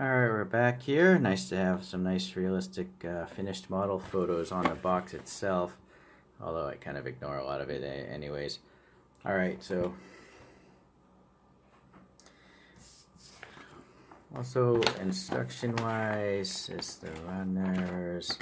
Alright, we're back here. Nice to have some nice realistic finished model photos on the box itself. Although I kind of ignore a lot of it anyways. Alright, so also instruction wise is the runners.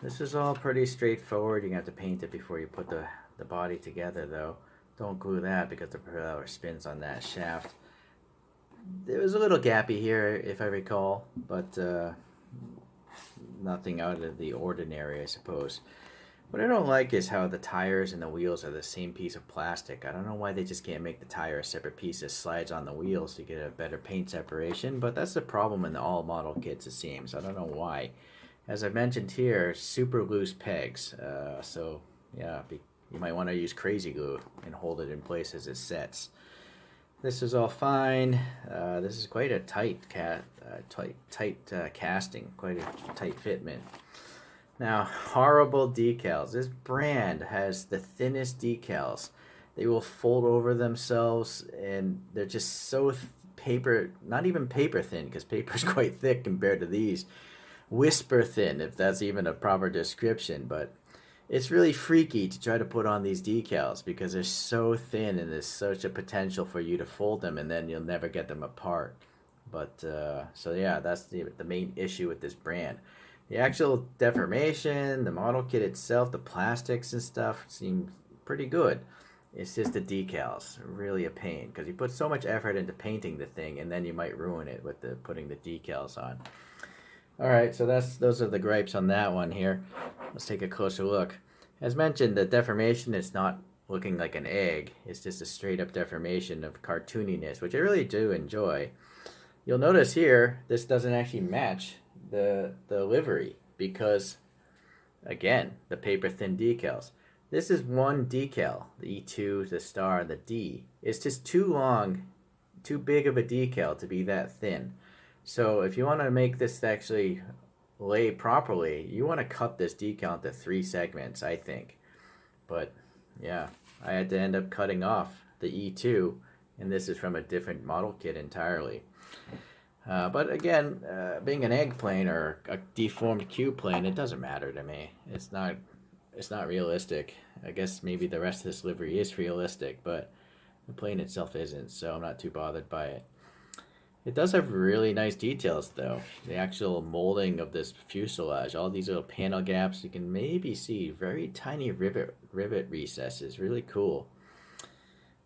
This is all pretty straightforward. You're gonna have to paint it before you put the body together though. Don't glue that because the propeller spins on that shaft. There was a little gappy here, if I recall, but nothing out of the ordinary, I suppose. What I don't like is how the tires and the wheels are the same piece of plastic. I don't know why they just can't make the tire a separate piece that slides on the wheels to get a better paint separation, but that's the problem in the all model kits, it seems. I don't know why. As I mentioned here, super loose pegs, so yeah, you might want to use crazy glue and hold it in place as it sets. This is all fine. This is quite a tight casting, quite a tight fitment. Now, horrible decals. This brand has the thinnest decals. They will fold over themselves, and they're just so paper, not even paper thin, because paper is quite thick compared to these. Whisper thin, if that's even a proper description, but it's really freaky to try to put on these decals because they're so thin and there's such a potential for you to fold them and then you'll never get them apart. But so yeah, that's the main issue with this brand. The actual deformation, the model kit itself, the plastics and stuff seem pretty good. It's just the decals, really a pain because you put so much effort into painting the thing and then you might ruin it with putting the decals on. Alright, so those are the gripes on that one here. Let's take a closer look. As mentioned, the deformation is not looking like an egg. It's just a straight up deformation of cartooniness, which I really do enjoy. You'll notice here, this doesn't actually match the livery because, again, the paper thin decals. This is one decal, the E2, the star, the D. It's just too long, too big of a decal to be that thin. So if you want to make this actually lay properly, you want to cut this decal into 3 segments, I think. But yeah, I had to end up cutting off the E2, and this is from a different model kit entirely. But again, being an eggplane or a deformed Q plane, it doesn't matter to me. It's not realistic. I guess maybe the rest of this livery is realistic, but the plane itself isn't, so I'm not too bothered by it. It does have really nice details though. The actual molding of this fuselage, all these little panel gaps, you can maybe see very tiny rivet recesses. Really cool.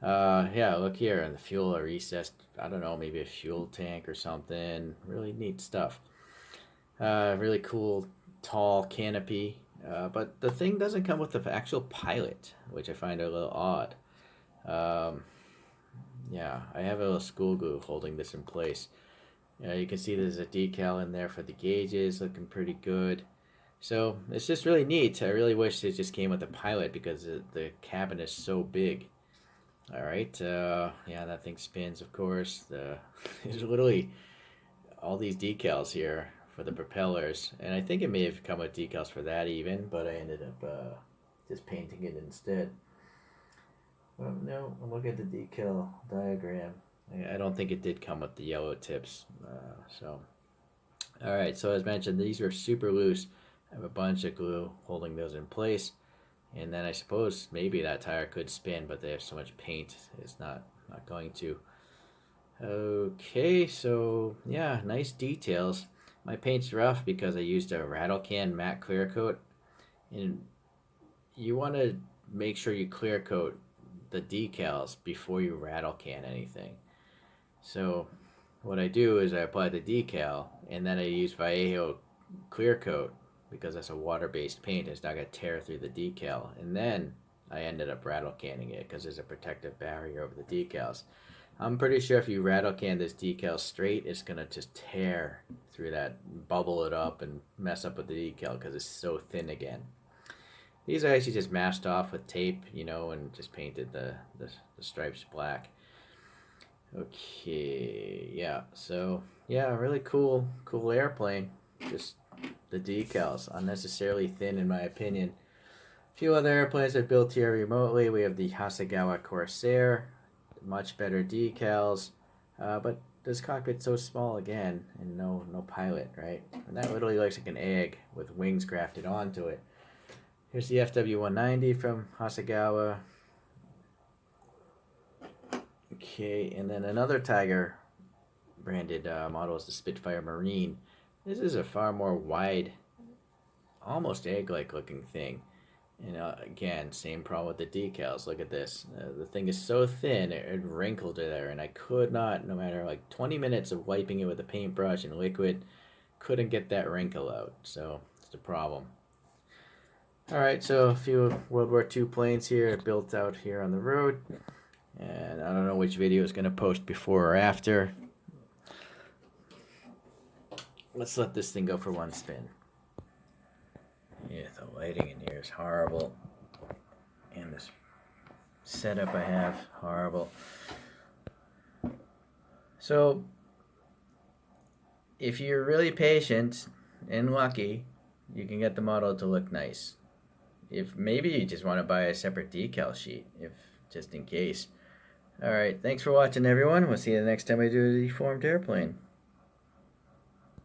Yeah, look here, and the fuel are recessed. I don't know, maybe a fuel tank or something. Really neat stuff. Really cool, tall canopy. But the thing doesn't come with the actual pilot, which I find a little odd. Yeah, I have a little school glue holding this in place. You can see there's a decal in there for the gauges, looking pretty good. So it's just really neat. I really wish it just came with a pilot because the cabin is so big. All right, yeah, that thing spins, of course. There's literally all these decals here for the propellers, and I think it may have come with decals for that even, but I ended up just painting it instead. Well, no, look at the decal diagram. I don't think it did come with the yellow tips. All right, so as mentioned, these are super loose. I have a bunch of glue holding those in place. And then I suppose maybe that tire could spin, but they have so much paint, it's not going to. Okay, so yeah, nice details. My paint's rough because I used a rattle can matte clear coat. And you want to make sure you clear coat the decals before you rattle can anything. So what I do is I apply the decal and then I use Vallejo clear coat because that's a water-based paint. It's not going to tear through the decal. And then I ended up rattle canning it because there's a protective barrier over the decals. I'm pretty sure if you rattle can this decal straight, it's going to just tear through that, bubble it up, and mess up with the decal because it's so thin again. These are actually just masked off with tape, and just painted the stripes black. Okay, yeah, so, yeah, really cool airplane. Just the decals, unnecessarily thin in my opinion. A few other airplanes are built here remotely. We have the Hasegawa Corsair, much better decals, but this cockpit's so small again, and no pilot, right? And that literally looks like an egg with wings grafted onto it. Here's the FW190 from Hasegawa. Okay, and then another Tiger branded model is the Spitfire Marine. This is a far more wide, almost egg-like looking thing. And again, same problem with the decals. Look at this. The thing is so thin, it wrinkled there, and I could not, no matter like 20 minutes of wiping it with a paintbrush and liquid, couldn't get that wrinkle out. So it's the problem. Alright, so a few World War II planes here built out here on the road. And I don't know which video is going to post before or after. Let's let this thing go for one spin. Yeah, the lighting in here is horrible. And this setup I have, horrible. So, if you're really patient and lucky, you can get the model to look nice. If maybe you just want to buy a separate decal sheet, just in case. Alright, thanks for watching everyone. We'll see you the next time I do a deformed airplane.